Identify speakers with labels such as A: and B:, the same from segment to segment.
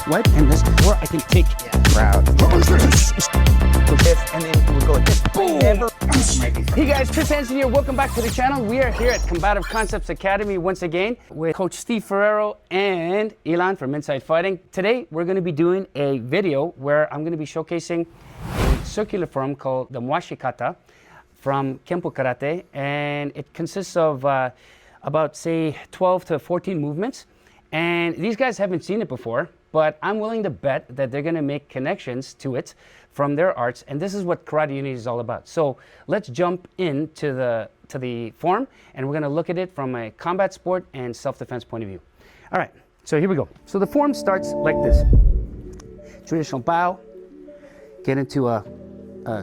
A: wipe, and this, or I can take
B: Proud.
A: this, and then we'll go like this. Boom! Hey guys, Chris Hansen here. Welcome back to the channel. We are here at Combative Concepts Academy once again with Coach Steve Ferrero and Ilan from Inside Fighting. Today, we're going to be doing a video where I'm going to be showcasing a circular form called the Mawashi Kata from Kempo Karate, and it consists of about, say, 12 to 14 movements. And these guys haven't seen it before, but I'm willing to bet that they're going to make connections to it from their arts, and this is what Karate Unity is all about. So let's jump into the form, and we're going to look at it from a combat sport and self-defense point of view. All right, so here we go. So the form starts like this. Traditional bow, get into a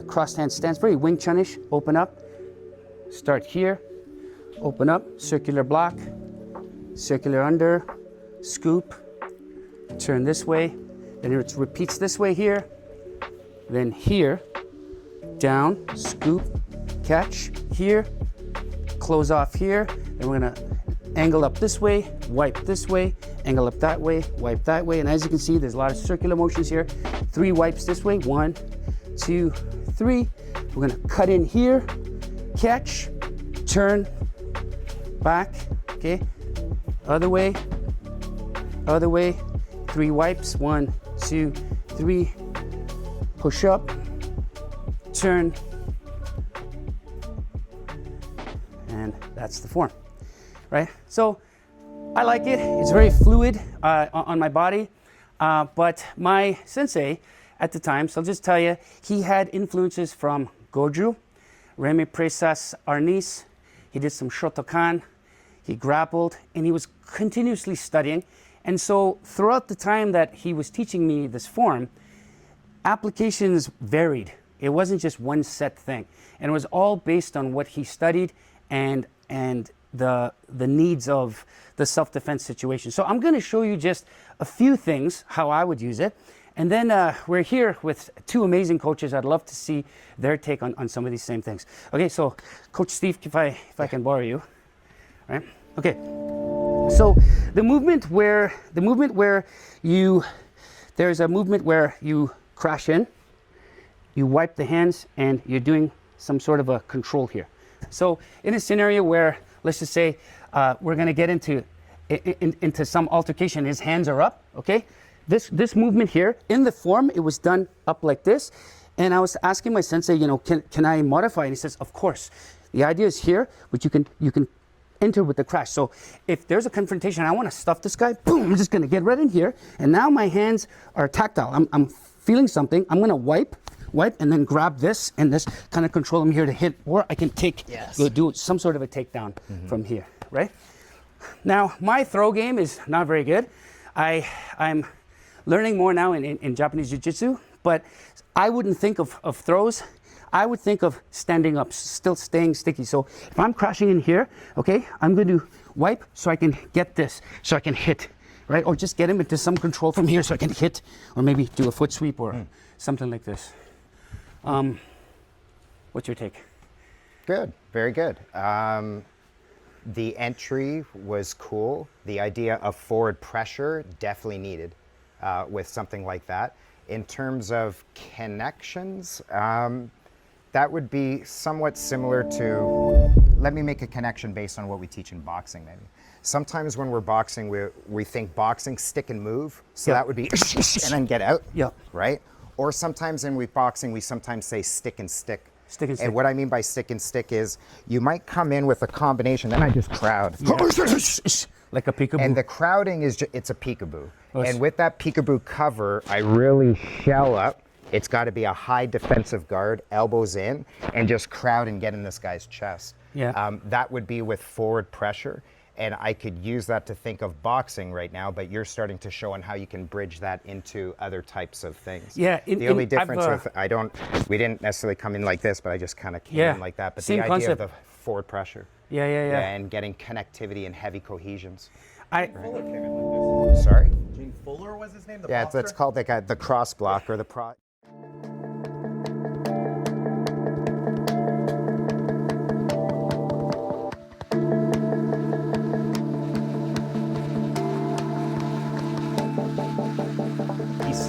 A: crossed hand stance, very Wing Chun-ish, open up, start here, open up, circular block, circular under, scoop, turn this way, then it repeats this way here, then here, down, scoop, catch, here, close off here, then we're gonna angle up this way, wipe this way, angle up that way, wipe that way, and as you can see, there's a lot of circular motions here. 3 wipes this way, 1, 2, 3. We're gonna cut in here, catch, turn, back, okay, other way, 3 wipes, 1, 2, 3, push up, turn, and that's the form, right? So I like it. It's very fluid on my body, but my sensei at the time, so I'll just tell you, he had influences from Goju, Remy Presas Arnis. He did some Shotokan, he grappled, and he was continuously studying. And so throughout the time that he was teaching me this form, applications varied. It wasn't just one set thing. And it was all based on what he studied and the needs of the self-defense situation. So I'm going to show you just a few things, how I would use it. And then we're here with 2 amazing coaches. I'd love to see their take on some of these same things. Okay, so Coach Steve, if I can borrow you. All right? Okay. So there's a movement where you crash in, you wipe the hands, and you're doing some sort of a control here. So in a scenario where, let's just say, we're going to get into some altercation, his hands are up, okay? This movement here, in the form, it was done up like this, and I was asking my sensei, you know, can I modify? And he says, of course. The idea is here, but you can enter with the crash. So if there's a confrontation, I want to stuff this guy, boom, I'm just going to get right in here, and now my hands are tactile. I'm feeling something. I'm going to wipe, and then grab this, and this kind of control him here to hit, or I can do some sort of a takedown from here, right? Now, my throw game is not very good. I'm learning more now in Japanese Jiu-Jitsu, but I wouldn't think of throws. I would think of standing up, still staying sticky. So if I'm crashing in here, okay, I'm going to wipe so I can get this, so I can hit, right? Or just get him into some control from here so I can hit, or maybe do a foot sweep or something like this. What's your take?
B: Good, very good. The entry was cool. The idea of forward pressure definitely needed with something like that. In terms of connections, that would be somewhat similar to, let me make a connection based on what we teach in boxing maybe. Sometimes when we're boxing, we think boxing, stick and move. So that would be, and then get out, right? Or sometimes in boxing, we sometimes say stick and stick.
A: Stick and stick.
B: And what I mean by stick and stick is, you might come in with a combination, then I just crowd.
A: Like a peekaboo.
B: And the crowding is, it's a peekaboo. And with that peekaboo cover, I really shell up. It's got to be a high defensive guard, elbows in, and just crowd and get in this guy's chest. That would be with forward pressure. And I could use that to think of boxing right now, but you're starting to show on how you can bridge that into other types of things. The only difference with, we didn't necessarily come in like this, but I just kind of came in like that. But the idea of the forward pressure. And getting connectivity and heavy cohesions.
C: Fuller came in like this.
B: Sorry?
C: Gene Fuller was his name?
B: It's called the cross block or the pro.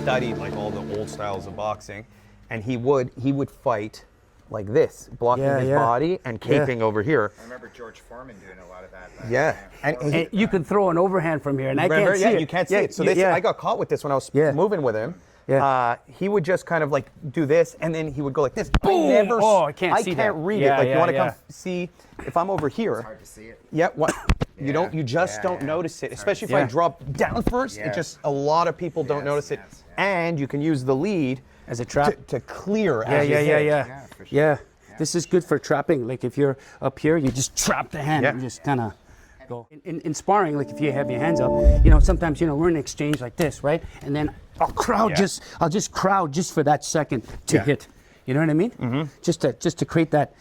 C: studied like all the old styles of boxing, and he would fight like this, blocking his body and caping over here.
B: I remember George Foreman doing a lot of that.
C: Yeah,
A: and you can throw an overhand from here, and I
C: remember,
A: can't see it.
C: you can't see it. So this, I got caught with this when I was moving with him.
A: Yeah.
C: He would just kind of like do this, and then he would go like this.
A: Boom! I can't see that.
C: read it. Like you want to come see if I'm over here.
B: It's hard to see it.
C: Yeah, what? You just don't notice it, especially if I drop down first. It just, a lot of people don't notice it. And you can use the lead
A: as a trap
C: to clear.
A: Yeah, for sure. This is good for trapping. Like if you're up here, you just trap the hand and just kind of go. In sparring, like if you have your hands up, sometimes we're in an exchange like this, right? And then I'll just crowd just for that second to hit. You know what I mean? Mm-hmm. Just to create that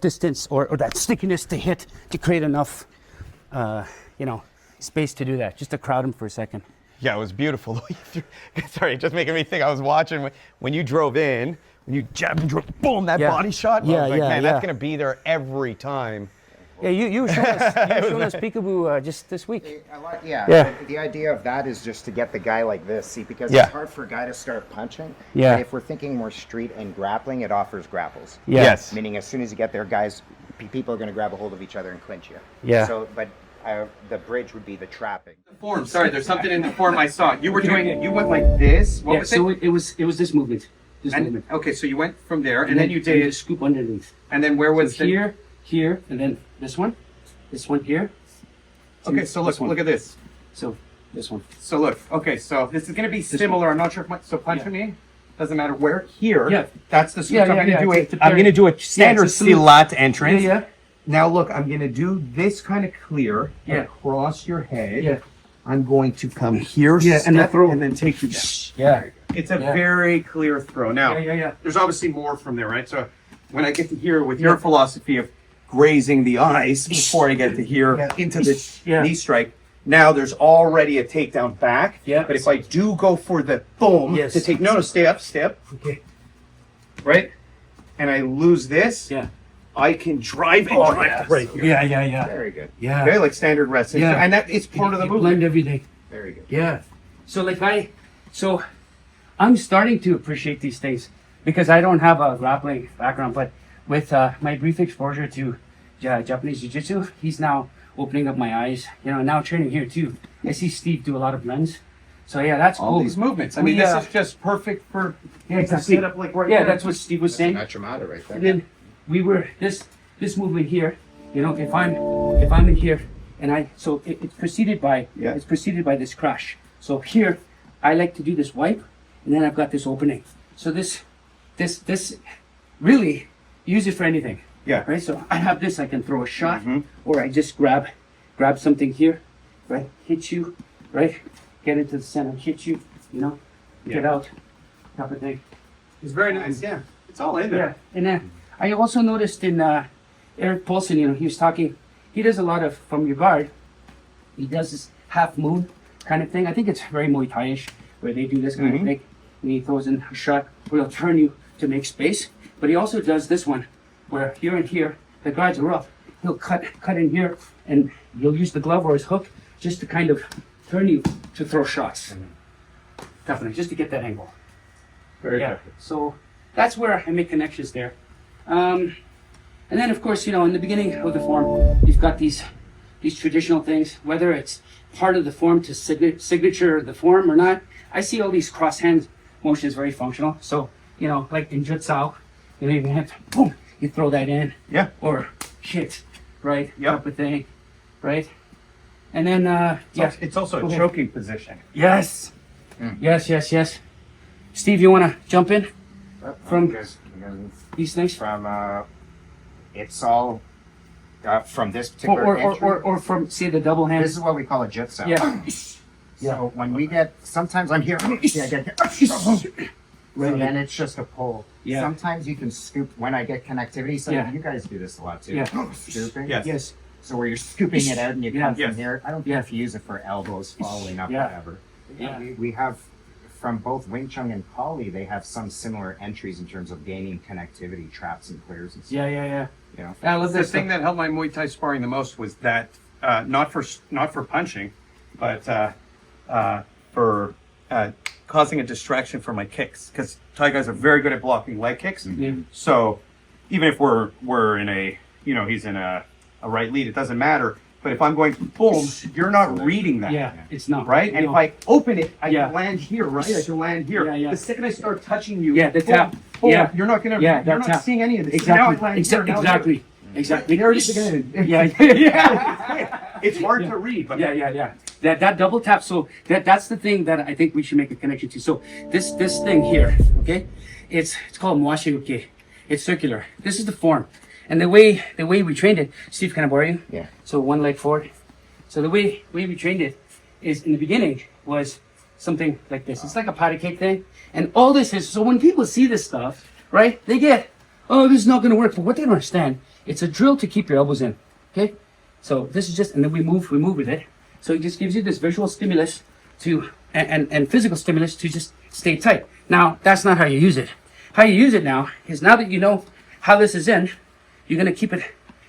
A: distance or that stickiness to hit, to create enough space to do that. Just to crowd him for a second.
C: Yeah, it was beautiful. Sorry, just making me think. I was watching when you drove in, when you jabbed and drove, boom, that body shot. I was like, man, that's gonna be there every time.
A: Yeah, you showed us Peekaboo just this week.
B: The idea of that is just to get the guy like this. See, because it's hard for a guy to start punching.
A: Yeah.
B: But if we're thinking more street and grappling, it offers grapples.
A: Yeah.
C: Yes.
B: Meaning as soon as you get there, guys, people are going to grab a hold of each other and clinch you.
A: Yeah.
B: So, but the bridge would be the trapping.
D: The form. Sorry, there's something in the form I saw. You were doing it. You went like this. What was
A: so
D: it?
A: it was this movement.
D: Okay, so you went from there, and then you did
A: scoop underneath.
D: And then where was
A: here, and then this one here.
D: Okay, so look at this.
A: So this one.
D: So look. Okay, so this is going to be similar. I'm not sure if so punch me. Doesn't matter where. Here. Yeah. That's the scoop. I'm going to do a standard Silat entrance.
A: Yeah.
D: Now look, I'm going to do this kind of clear across your head.
A: Yeah.
D: I'm going to come here,
A: and
D: then take you down.
A: Yeah.
D: It's a very clear throw. Now, there's obviously more from there, right? So when I get to here with your philosophy of grazing the eyes before I get to here into the knee strike, now there's already a takedown back.
A: Yeah.
D: But if I do go for the boom to take, stay up.
A: Okay.
D: Right? And I lose this.
A: Yeah.
D: I can drive it right here.
A: Yeah.
B: Very good.
A: Yeah.
D: Okay, like standard wrestling.
A: Yeah.
D: And that is part of the movement.
A: Blend everything.
B: Very good.
A: Yeah. So I'm starting to appreciate these things because I don't have a grappling background, but with my brief exposure to Japanese Jiu-Jitsu, he's now opening up my eyes. Now training here too. I see Steve do a lot of blends. So that's
D: all
A: cool.
D: these movements. I mean, this is just perfect for
A: exactly.
D: set up like right here.
A: That's what Steve was saying.
B: Machimata right there.
A: And then we were this movement here. If I'm in here, and it's preceded by this crash. So here, I like to do this wipe, and then I've got this opening. So this really use it for anything.
D: Yeah.
A: Right. So I have this. I can throw a shot, or I just grab something here, right? Hit you, right? Get into the center, hit you. Get out, type of thing.
D: It's very nice. Yeah. It's all in there.
A: Yeah. And then I also noticed in Eric Paulson, he was talking. He does a lot of from your guard. He does this half moon kind of thing. I think it's very Muay Thai-ish, where they do this kind of thing. And he throws in a shot where he'll turn you to make space. But he also does this one, where here and here, the guards are up. He'll cut in here, and he'll use the glove or his hook just to kind of turn you to throw shots. Definitely, just to get that angle.
D: Very effective.
A: So that's where I make connections there. And then, of course, in the beginning of the form, you've got these traditional things, whether it's part of the form to signature the form or not. I see all these cross hand motions very functional. So, like in Jutsao, you can have to, boom, you throw that in.
D: Yeah.
A: Or hit, right?
D: Yep.
A: Type of thing, right? And then,
D: It's also a choking position.
A: Yes. Yes. Steve, you want to jump in from these things?
B: It's all from this particular entry.
A: Or from, say, the double hand.
B: This is what we call a jutsu.
A: Yeah.
B: So when we get, sometimes I'm here, I get so then it's just a pull.
A: Yeah.
B: Sometimes you can scoop when I get connectivity. So you guys do this a lot too.
A: Yeah.
B: Scooping.
A: Yes.
B: So where you're scooping it out and you come from here. I don't care
A: Yeah.
B: if you use it for elbows, following up,
A: Yeah.
B: whatever.
A: Yeah.
B: We have, from both Wing Chun and Kali, they have some similar entries in terms of gaining connectivity, traps and clears and stuff.
A: Yeah.
B: You know?
A: I love
D: The
A: this
D: thing that helped my Muay Thai sparring the most was that not for punching, but for causing a distraction for my kicks, because Thai guys are very good at blocking leg kicks. So even if we're in a, you know, he's in a right lead, it doesn't matter. But if I'm going boom, you're not reading that.
A: Yeah, it's not.
D: Right? And
A: No.
D: if I open it, I can land here, right? I can land here.
A: Yeah.
D: The second I start touching you,
A: Yeah, the
D: boom,
A: tap.
D: boom,
A: Yeah.
D: you're not gonna,
A: Yeah,
D: you're
A: that
D: not
A: tap.
D: seeing any of this.
A: Exactly.
D: Now I land here, now
A: Exactly.
D: here.
A: Exactly.
D: Yeah. It's hard to read, but
A: Yeah. That double tap. So that's the thing that I think we should make a connection to. So this thing here, okay, it's called Mawashi Kata. It's circular. This is the form, and the way we trained it. Steve, can I borrow you?
B: Yeah.
A: So one leg forward. So the way we trained it is in the beginning was something like this. It's like a patty cake thing, and all this is so when people see this stuff, right? They get, oh, this is not going to work. But what they don't understand, it's a drill to keep your elbows in. Okay. So this is just, and then we move with it. So it just gives you this visual stimulus to, and physical stimulus to just stay tight. Now, that's not how you use it. How you use it now is now that you know how this is in, you're going to keep it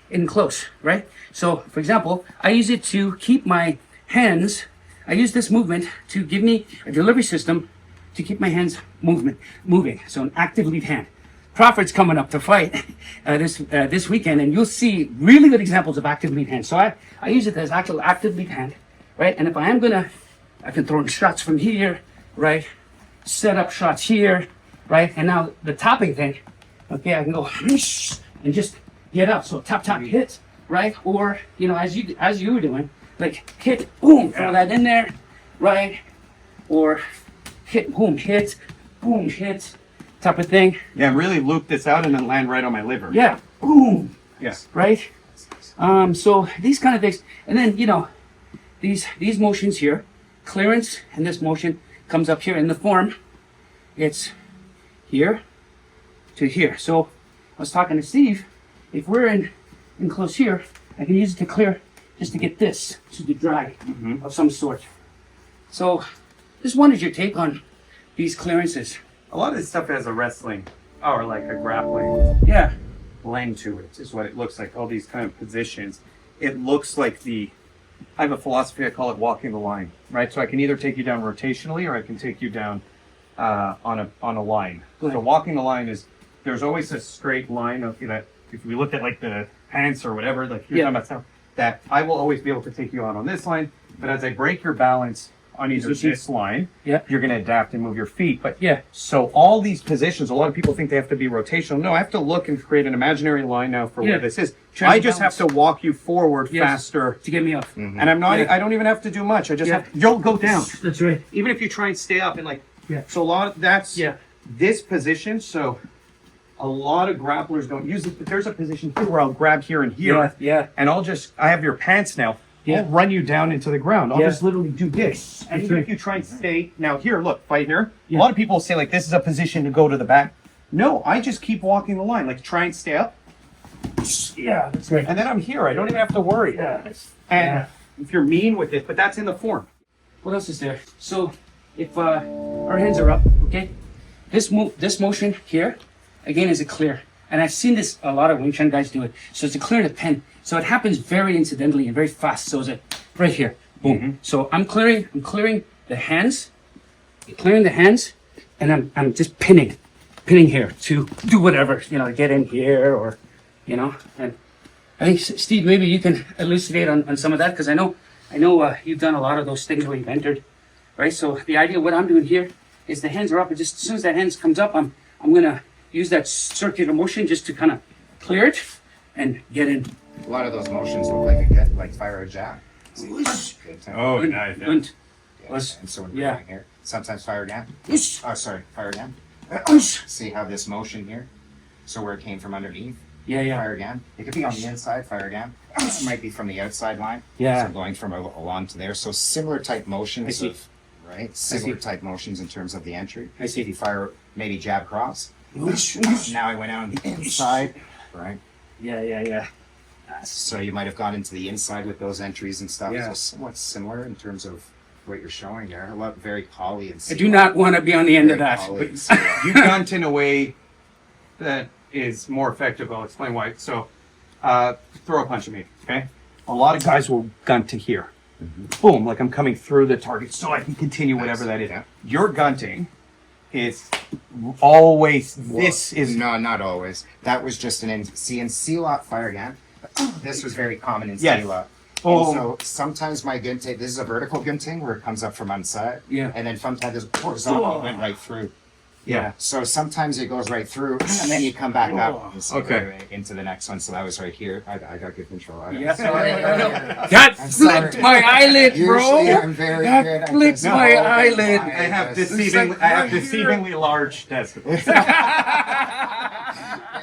A: in close, right? So, for example, I use it to keep my hands, I use this movement to give me a delivery system to keep my hands moving. So an active lead hand. Crawford's coming up to fight this weekend, and you'll see really good examples of active lead hand. So I use it as actual active lead hand, right? And if I am gonna, I can throw in shots from here, right? Set up shots here, right? And now the topping thing, okay, I can go and just get up. So tap, hit, right? Or, you know, as you were doing, like hit, boom, throw that in there, right? Or hit, boom, hit, type of thing.
D: yeah, really loop this out and then land right on my liver.
A: Yeah, boom,
D: Yes.
A: right? So these kind of things, and then, you know, these motions here, clearance, and this motion comes up here in the form. It's here to here. So I was talking to Steve, if we're in close here, I can use it to clear, just to get this, to the drag of some sort. So just wanted your take on these clearances.
D: A lot of this stuff has a wrestling or like a grappling
A: Yeah,
D: blend to it, is what it looks like. All these kind of positions. It looks like I have a philosophy, I call it walking the line, right? So I can either take you down rotationally or I can take you down on a line. So walking the line is, there's always a straight line of, you know, if we look at like the pants or whatever, like you're talking about stuff, that I will always be able to take you on this line, but as I break your balance on either this line, you're going to adapt and move your feet. But so all these positions, a lot of people think they have to be rotational. No, I have to look and create an imaginary line now for what this is. I just have to walk you forward faster
A: to get me off.
D: and I'm not. I don't even have to do much. I just have. You'll go down.
A: That's right.
D: Even if you try and stay up and like. So a lot. That's this position. So a lot of grapplers don't use it. But there's a position here where I'll grab here and here. And I have your pants now. I'll run you down into the ground. I'll just literally do this. And even if you try and stay, now here, look, fight here. A lot of people say like, this is a position to go to the back. No, I just keep walking the line. Like try and stay up.
A: Yeah, that's right.
D: And then I'm here. I don't even have to worry. And if you're mean with it, but that's in the form.
A: What else is there? So if our hands are up, okay, this motion here, again, is a clear. And I've seen this, a lot of Wing Chun guys do it. So it's a clear to pen. So it happens very incidentally and very fast. So it's a, right here, boom. So I'm clearing the hands, and I'm just pinning here to do whatever, you know, get in here or, you know. And I think, Steve, maybe you can elucidate on some of that, because I know you've done a lot of those things where you've entered, right? So the idea of what I'm doing here is the hands are up, and just as soon as that hands comes up, I'm gonna use that circular motion just to kind of clear it and get in.
B: A lot of those motions look like a get, like fire a jab.
D: Oh, nice.
B: And so when we're going here, sometimes fire again. Fire again. See how this motion here? So where it came from underneath. Fire again. It could be on the inside. Fire again. It might be from the outside line. So going from along to there. So similar type motions right? Similar type motions in terms of the entry.
A: I see.
B: If you fire maybe jab cross. Now I went out on the inside, right?
A: Yeah.
B: So you might have gone into the inside with those entries and stuff. So somewhat similar in terms of what you're showing there. A lot very poly and.
A: I do not want to be on the end of that.
D: You've gunned in a way that is more effective. I'll explain why. So, throw a punch at me, okay? A lot of guys will gun to here. boom, like I'm coming through the target so I can continue whatever that is. Your gunting is always, this is...
B: No, not always. That was just in Silat fire gun. This was very common in
D: Yes.
B: Silat.
A: Oh.
B: So sometimes my gunting, this is a vertical gunting where it comes up from inside.
A: Yeah.
B: And then sometimes it's horizontal, went right through.
D: Yeah.
B: So sometimes it goes right through, and then you come back up and see
D: Okay.
B: right into the next one. So that was right here. I got good control.
A: Yes, that
B: I'm
A: flipped
B: sorry.
A: my eyelid, bro.
B: Usually I'm very
A: That
B: good at
A: flipped
B: this.
A: my
B: No,
A: eyelid.
B: I
D: I have
B: just-
D: deceivingly large testicles.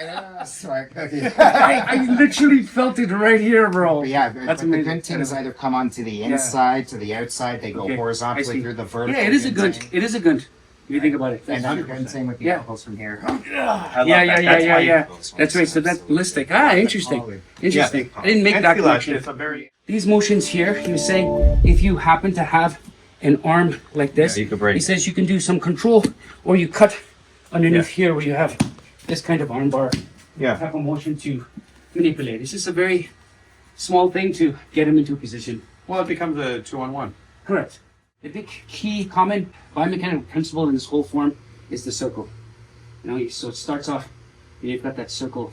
B: Yeah, so
A: I literally felt it right here, bro.
B: But yeah,
A: That's
B: but the
A: amazing.
B: guntings either come onto the inside, to the outside. They go
A: Okay, I
B: horizontally
A: see.
B: through the vertical.
A: Yeah, it is a
B: gunting.
A: gunch. It is a gunch. If you think about it.
B: And
A: That's
B: then
A: 100%.
B: gunting with the
A: Yeah.
B: elbows from here.
A: Yeah. That's right. So that's ballistic. Ah, interesting. Interesting. I didn't make that connection.
D: It's a very...
A: These motions here, he was saying, if you happen to have an arm like this,
D: Yeah, you could break
A: he
D: it.
A: says you can do some control, or you cut underneath here where you have this kind of arm bar type of motion to manipulate. It's just a very small thing to get him into a position.
D: Well, it becomes a 2-on-1.
A: Correct. The big key common biomechanical principle in this whole form is the circle. So it starts off, you've got that circle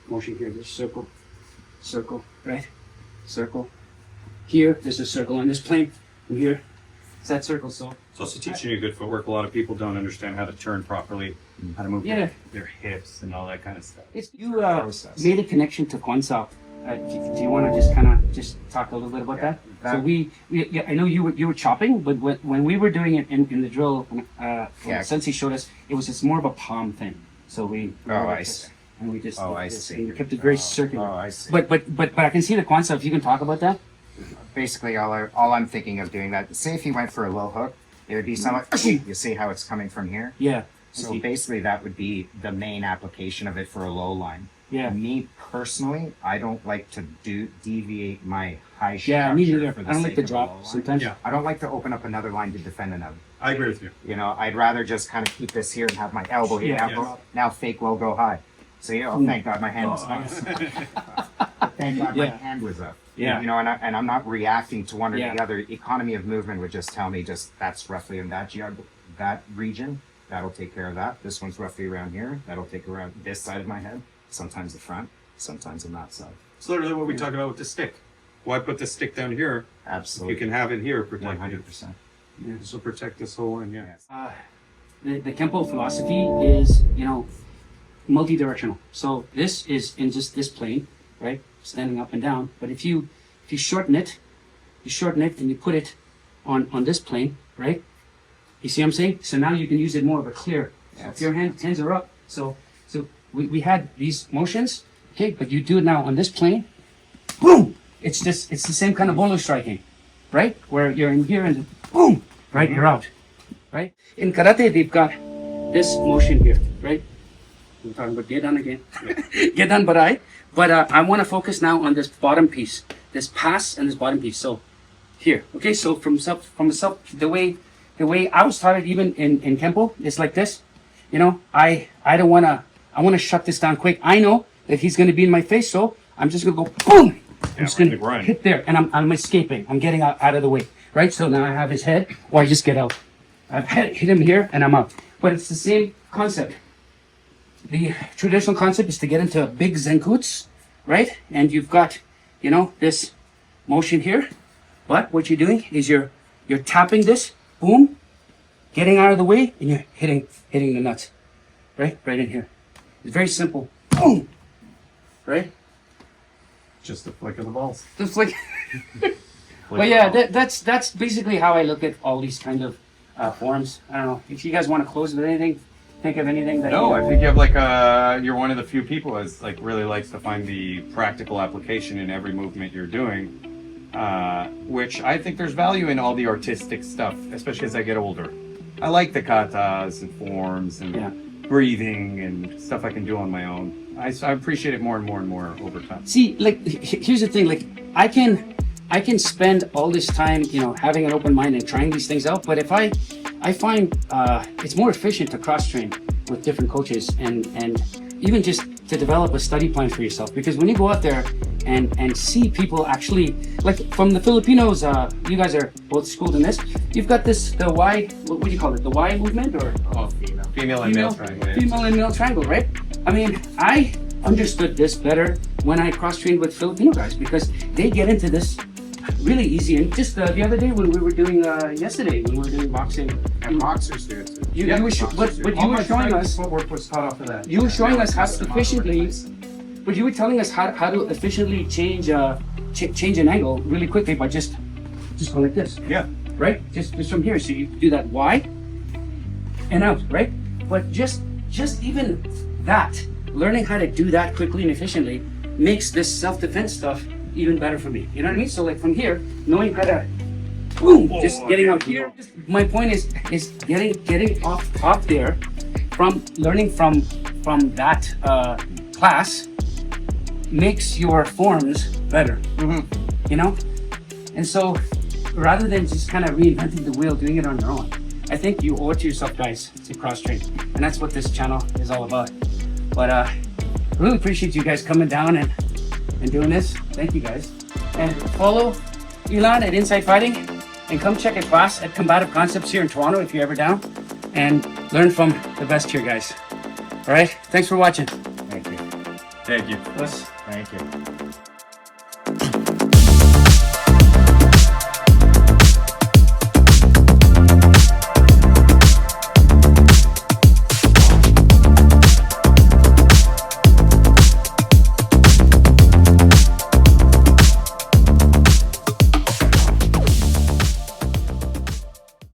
A: motion here. There's circle, circle, right? Circle. Here, there's a circle on this plane. And here, it's that circle. So
D: It's also teaching you good footwork. A lot of people don't understand how to turn properly, how to move their hips and all that kind of stuff.
A: you made a connection to Kwan. Do you want to just kind of talk a little bit about that? So I know you were chopping, but when we were doing it in the drill, Sensei showed us, it was just more of a palm thing. So
B: I see.
A: And we just,
B: I see.
A: and we kept it very circular.
B: Oh, I see.
A: But I can see the Kwan. If you can talk about that.
B: Basically, all I'm thinking of doing that. Say if you went for a low hook, it would be somewhat. You see how it's coming from here.
A: Yeah.
B: So basically, that would be the main application of it for a low line.
A: Yeah.
B: Me personally, I don't like to deviate my high
A: Yeah, me
B: structure
A: neither.
B: for the
A: I don't like
B: sake
A: to
B: of a
A: drop
B: low line.
A: sometimes.
D: Yeah.
B: I don't like to open up another line to defend another.
D: I agree with you.
B: You know, I'd rather just kind of keep this here and have my elbow here.
A: Yeah.
B: Now fake low, go high. So thank God my hand was up. Thank God my hand was up.
A: Yeah.
B: You know, and I'm not reacting to one or
A: Yeah.
B: the other. Economy of movement would just tell me that's roughly in that region. That'll take care of that. This one's roughly around here. That'll take around this side of my head. Sometimes the front, sometimes on that side.
D: It's literally what we talk about with the stick. Why put the stick down here?
B: Absolutely.
D: You can have it here, protect
B: 100%.
D: This will protect this whole one,
A: The Kempo philosophy is, multi-directional. So this is in just this plane, right? Standing up and down. But if you shorten it, and you put it on this plane, right? You see what I'm saying? So now you can use it more of a clear. So if your hands are up. So we had these motions, okay, but you do it now on this plane, boom! It's the same kind of bolo striking, right? Where you're in here and boom, right? You're out, right? In karate, they've got this motion here, right? We're talking about Gedan again. Gedan Barai. But I want to focus now on this bottom piece, this pass and this bottom piece. So here, okay. So from the way I was taught it, even in Kempo, it's like this. I don't want to. I want to shut this down quick. I know that he's going to be in my face, so I'm just going to go boom. I'm just going to hit there, and I'm escaping. I'm getting out of the way, right? So now I have his head, or I just get out. I've hit him here, and I'm out. But it's the same concept. The traditional concept is to get into big zenkutsu, right? And you've got, this motion here. But what you're doing is you're tapping this, boom, getting out of the way, and you're hitting the nuts, right? Right in here. It's very simple. Boom, right?
D: Just the flick of the balls.
A: Just like. But yeah, that's basically how I look at all these kind of forms. I don't know if you guys want to close with anything. Think of anything that?
D: No, I think you have you're one of the few people that's really likes to find the practical application in every movement you're doing, which I think there's value in all the artistic stuff, especially as I get older. I like the katas and forms and breathing and stuff I can do on my own. I appreciate it more and more and more over time.
A: See, here's the thing, I can spend all this time, having an open mind and trying these things out. But if I find it's more efficient to cross-train with different coaches and even just to develop a study plan for yourself. Because when you go out there and see people actually, like from the Filipinos, you guys are both schooled in this. You've got this, the Y, what do you call it? The Y movement or?
D: Oh, female and male triangle. Yeah.
A: Female and male triangle, right? I mean, I understood this better when I cross-trained with Filipino guys because they get into this really easy. And just the other day when we were doing, yesterday when we were doing boxing.
D: And boxers do it too.
A: You were showing us,
D: footwork was taught off of that.
A: you were showing us how efficiently, but you were telling us how to efficiently change an angle really quickly by just going like this.
D: Yeah.
A: Right? Just from here. So you do that Y and out, right? But just even that, learning how to do that quickly and efficiently makes this self-defense stuff even better for me. You know what I mean? So like from here, knowing how to boom, just getting out here. My point is getting off top there from learning from that class makes your forms better. You know? And so rather than just kind of reinventing the wheel, doing it on your own, I think you owe it to yourself, guys, to cross-train. And that's what this channel is all about. But I really appreciate you guys coming down and doing this. Thank you, guys. And follow Elon at Inside Fighting and come check a class at Combative Concepts here in Toronto if you're ever down and learn from the best here, guys. All right? Thanks for watching.
B: Thank you.
D: Thank you.
A: Let's
B: Thank you.